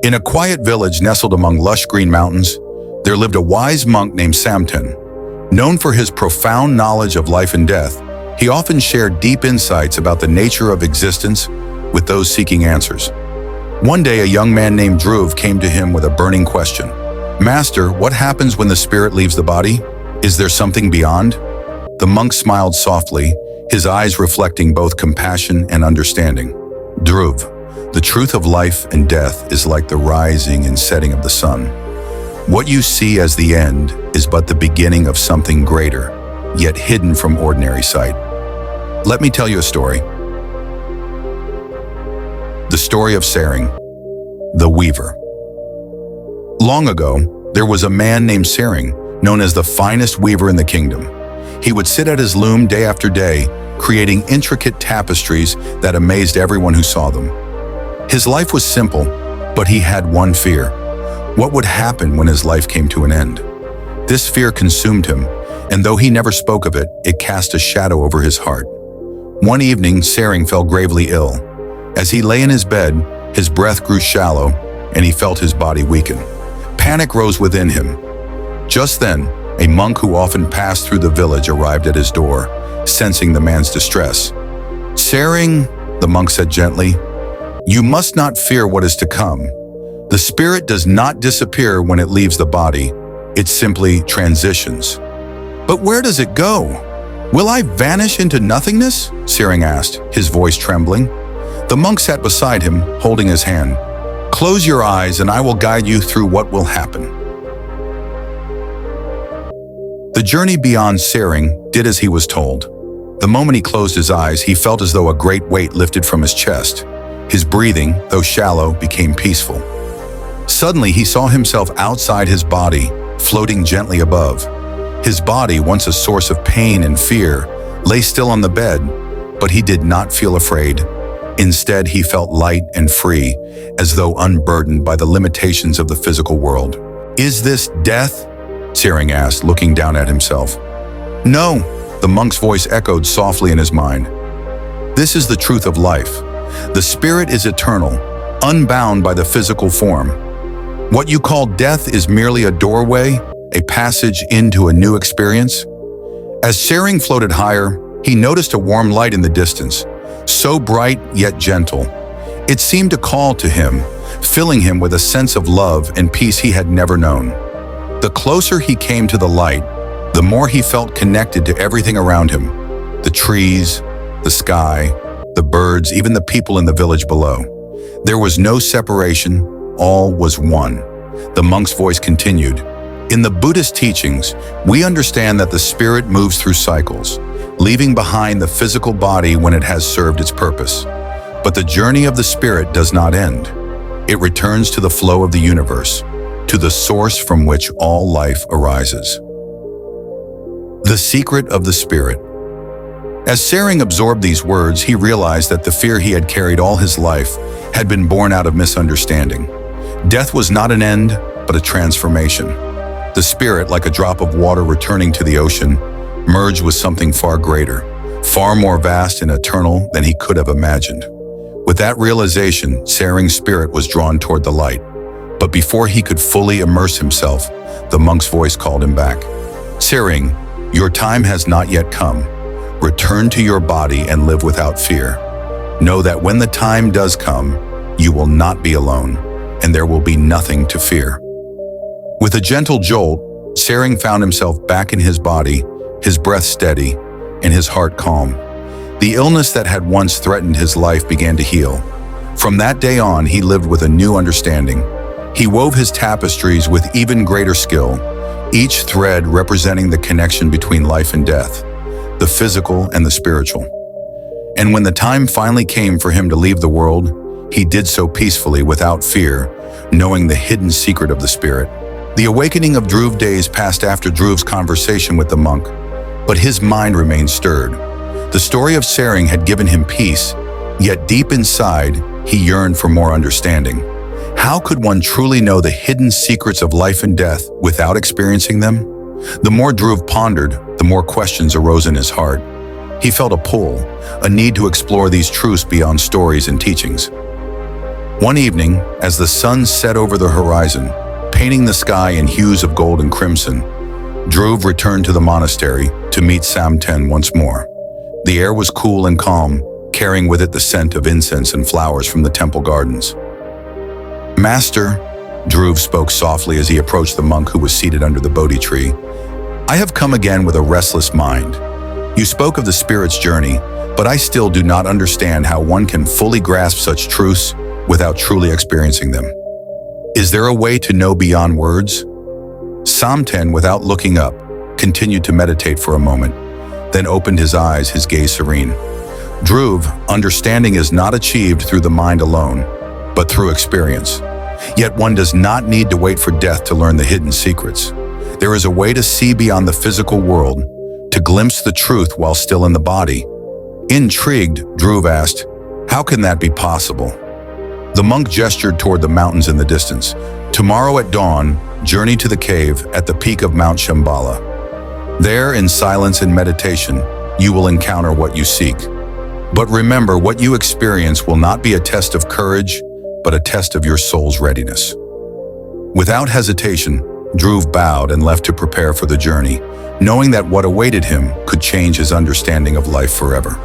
In a quiet village nestled among lush green mountains, there lived a wise monk named Samten. Known for his profound knowledge of life and death, he often shared deep insights about the nature of existence with those seeking answers. One day, a young man named Dhruv came to him with a burning question. "Master, what happens when the spirit leaves the body? Is there something beyond?" The monk smiled softly, his eyes reflecting both compassion and understanding. "Dhruv, the truth of life and death is like the rising and setting of the sun. What you see as the end is but the beginning of something greater, yet hidden from ordinary sight. Let me tell you a story." The story of Saring, the weaver. Long ago, there was a man named Saring, known as the finest weaver in the kingdom. He would sit at his loom day after day, creating intricate tapestries that amazed everyone who saw them. His life was simple, but he had one fear. What would happen when his life came to an end? This fear consumed him, and though he never spoke of it, it cast a shadow over his heart. One evening, Saring fell gravely ill. As he lay in his bed, his breath grew shallow, and he felt his body weaken. Panic rose within him. Just then, a monk who often passed through the village arrived at his door, sensing the man's distress. "Saring," the monk said gently, "you must not fear what is to come. The spirit does not disappear when it leaves the body. It simply transitions." "But where does it go? Will I vanish into nothingness?" Saring asked, his voice trembling. The monk sat beside him, holding his hand. "Close your eyes and I will guide you through what will happen." The journey beyond Saring did as he was told. The moment he closed his eyes, he felt as though a great weight lifted from his chest. His breathing, though shallow, became peaceful. Suddenly, he saw himself outside his body, floating gently above. His body, once a source of pain and fear, lay still on the bed, but he did not feel afraid. Instead, he felt light and free, as though unburdened by the limitations of the physical world. "Is this death?" Saring asked, looking down at himself. "No," the monk's voice echoed softly in his mind. "This is the truth of life. The spirit is eternal, unbound by the physical form. What you call death is merely a doorway, a passage into a new experience." As Saring floated higher, he noticed a warm light in the distance, so bright yet gentle. It seemed to call to him, filling him with a sense of love and peace he had never known. The closer he came to the light, the more he felt connected to everything around him: the trees, the sky, the birds, even the people in the village below. There was no separation, all was one. The monk's voice continued. "In the Buddhist teachings, we understand that the spirit moves through cycles, leaving behind the physical body when it has served its purpose. But the journey of the spirit does not end. It returns to the flow of the universe, to the source from which all life arises." The secret of the spirit. As Saring absorbed these words, he realized that the fear he had carried all his life had been born out of misunderstanding. Death was not an end, but a transformation. The spirit, like a drop of water returning to the ocean, merged with something far greater, far more vast and eternal than he could have imagined. With that realization, Saring's spirit was drawn toward the light. But before he could fully immerse himself, the monk's voice called him back. "Saring, your time has not yet come. Return to your body and live without fear. Know that when the time does come, you will not be alone, and there will be nothing to fear." With a gentle jolt, Saring found himself back in his body, his breath steady, and his heart calm. The illness that had once threatened his life began to heal. From that day on, he lived with a new understanding. He wove his tapestries with even greater skill, each thread representing the connection between life and death, the physical and the spiritual. And when the time finally came for him to leave the world, he did so peacefully, without fear, knowing the hidden secret of the spirit. The awakening of Dhruv days passed after Dhruv's conversation with the monk, but his mind remained stirred. The story of Saring had given him peace, yet deep inside, he yearned for more understanding. How could one truly know the hidden secrets of life and death without experiencing them? The more Dhruv pondered, the more questions arose in his heart. He felt a pull, a need to explore these truths beyond stories and teachings. One evening, as the sun set over the horizon, painting the sky in hues of gold and crimson, Dhruv returned to the monastery to meet Samten once more. The air was cool and calm, carrying with it the scent of incense and flowers from the temple gardens. "Master," Dhruv spoke softly as he approached the monk who was seated under the Bodhi tree, "I have come again with a restless mind. You spoke of the spirit's journey, but I still do not understand how one can fully grasp such truths without truly experiencing them. Is there a way to know beyond words?" Samten, without looking up, continued to meditate for a moment, then opened his eyes, his gaze serene. "Dhruv, understanding is not achieved through the mind alone, but through experience. Yet one does not need to wait for death to learn the hidden secrets. There is a way to see beyond the physical world, to glimpse the truth while still in the body." Intrigued, Dhruv asked, "How can that be possible?" The monk gestured toward the mountains in the distance. "Tomorrow at dawn, journey to the cave at the peak of Mount Shambala. There, in silence and meditation, you will encounter what you seek. But remember, what you experience will not be a test of courage, but a test of your soul's readiness." Without hesitation, Dhruv bowed and left to prepare for the journey, knowing that what awaited him could change his understanding of life forever.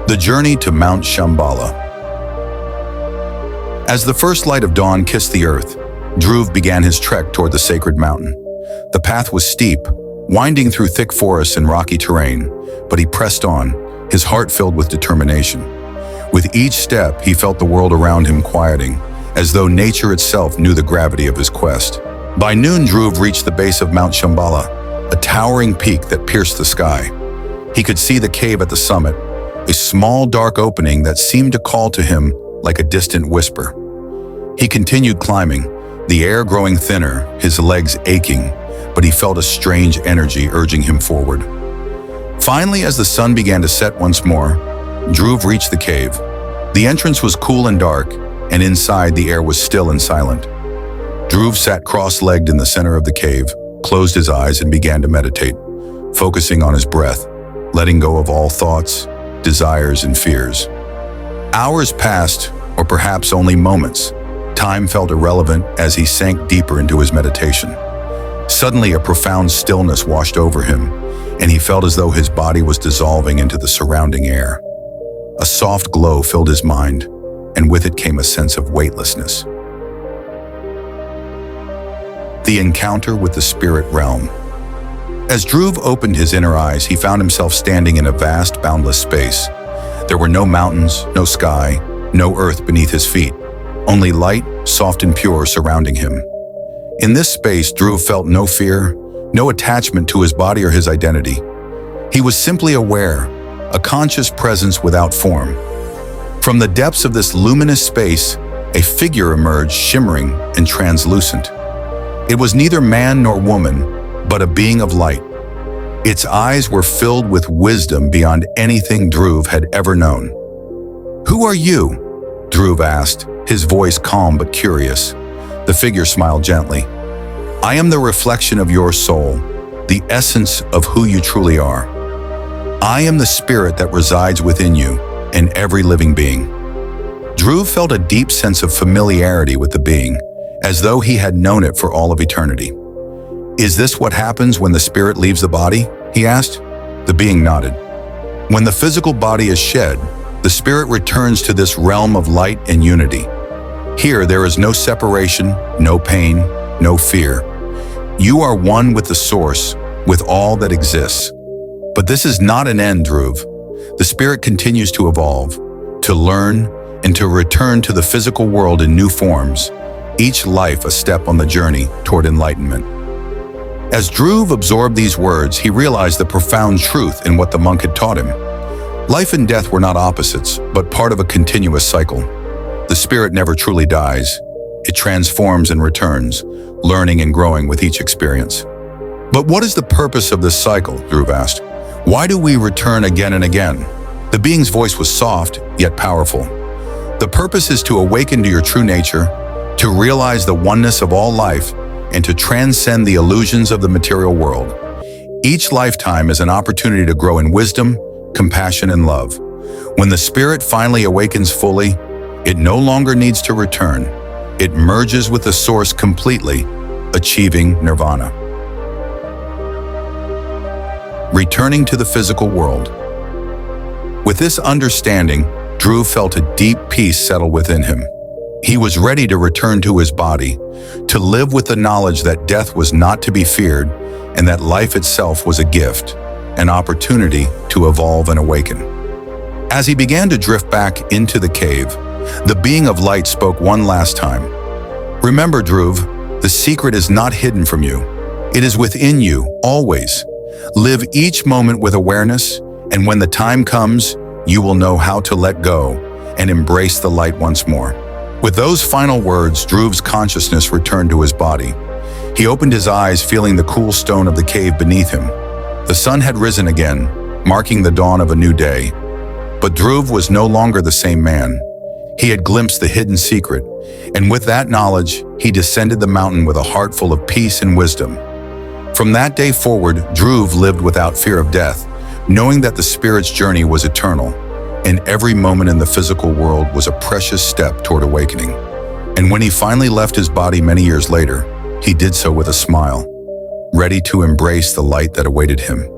The journey to Mount Shambala. As the first light of dawn kissed the earth, Dhruv began his trek toward the sacred mountain. The path was steep, winding through thick forests and rocky terrain, but he pressed on, his heart filled with determination. With each step, he felt the world around him quieting, as though nature itself knew the gravity of his quest. By noon, Dhruv reached the base of Mount Shambala, a towering peak that pierced the sky. He could see the cave at the summit, a small dark opening that seemed to call to him like a distant whisper. He continued climbing, the air growing thinner, his legs aching, but he felt a strange energy urging him forward. Finally, as the sun began to set once more, Dhruv reached the cave. The entrance was cool and dark, and inside the air was still and silent. Dhruv sat cross-legged in the center of the cave, closed his eyes and began to meditate, focusing on his breath, letting go of all thoughts, desires, and fears. Hours passed, or perhaps only moments. Time felt irrelevant as he sank deeper into his meditation. Suddenly, a profound stillness washed over him, and he felt as though his body was dissolving into the surrounding air. A soft glow filled his mind, and with it came a sense of weightlessness. The encounter with the spirit realm. As Dhruv opened his inner eyes, he found himself standing in a vast, boundless space. There were no mountains, no sky, no earth beneath his feet, only light, soft and pure, surrounding him. In this space, Dhruv felt no fear, no attachment to his body or his identity. He was simply aware, a conscious presence without form. From the depths of this luminous space, a figure emerged, shimmering and translucent. It was neither man nor woman, but a being of light. Its eyes were filled with wisdom beyond anything Dhruv had ever known. "Who are you?" Dhruv asked, his voice calm but curious. The figure smiled gently. "I am the reflection of your soul, the essence of who you truly are. I am the spirit that resides within you and every living being." Dhruv felt a deep sense of familiarity with the being, as though he had known it for all of eternity. "Is this what happens when the spirit leaves the body?" he asked. The being nodded. "When the physical body is shed, the spirit returns to this realm of light and unity. Here there is no separation, no pain, no fear. You are one with the source, with all that exists. But this is not an end, Dhruv. The spirit continues to evolve, to learn, and to return to the physical world in new forms, each life a step on the journey toward enlightenment." As Dhruv absorbed these words, he realized the profound truth in what the monk had taught him. Life and death were not opposites, but part of a continuous cycle. The spirit never truly dies. It transforms and returns, learning and growing with each experience. "But what is the purpose of this cycle?" Dhruv asked. "Why do we return again and again?" The being's voice was soft, yet powerful. "The purpose is to awaken to your true nature, to realize the oneness of all life, and to transcend the illusions of the material world. Each lifetime is an opportunity to grow in wisdom, compassion, and love. When the spirit finally awakens fully, it no longer needs to return. It merges with the source completely, achieving nirvana. Returning to the physical world. With this understanding, Dhruv felt a deep peace settle within him. He was ready to return to his body, to live with the knowledge that death was not to be feared and that life itself was a gift, an opportunity to evolve and awaken. As he began to drift back into the cave, the being of light spoke one last time. Remember, Dhruv, the secret is not hidden from you. It is within you, always. Live each moment with awareness, and when the time comes, you will know how to let go and embrace the light once more. With those final words, Dhruv's consciousness returned to his body. He opened his eyes, feeling the cool stone of the cave beneath him. The sun had risen again, marking the dawn of a new day. But Dhruv was no longer the same man. He had glimpsed the hidden secret, and with that knowledge, he descended the mountain with a heart full of peace and wisdom. From that day forward, Dhruv lived without fear of death, knowing that the spirit's journey was eternal, and every moment in the physical world was a precious step toward awakening. And when he finally left his body many years later, he did so with a smile, ready to embrace the light that awaited him.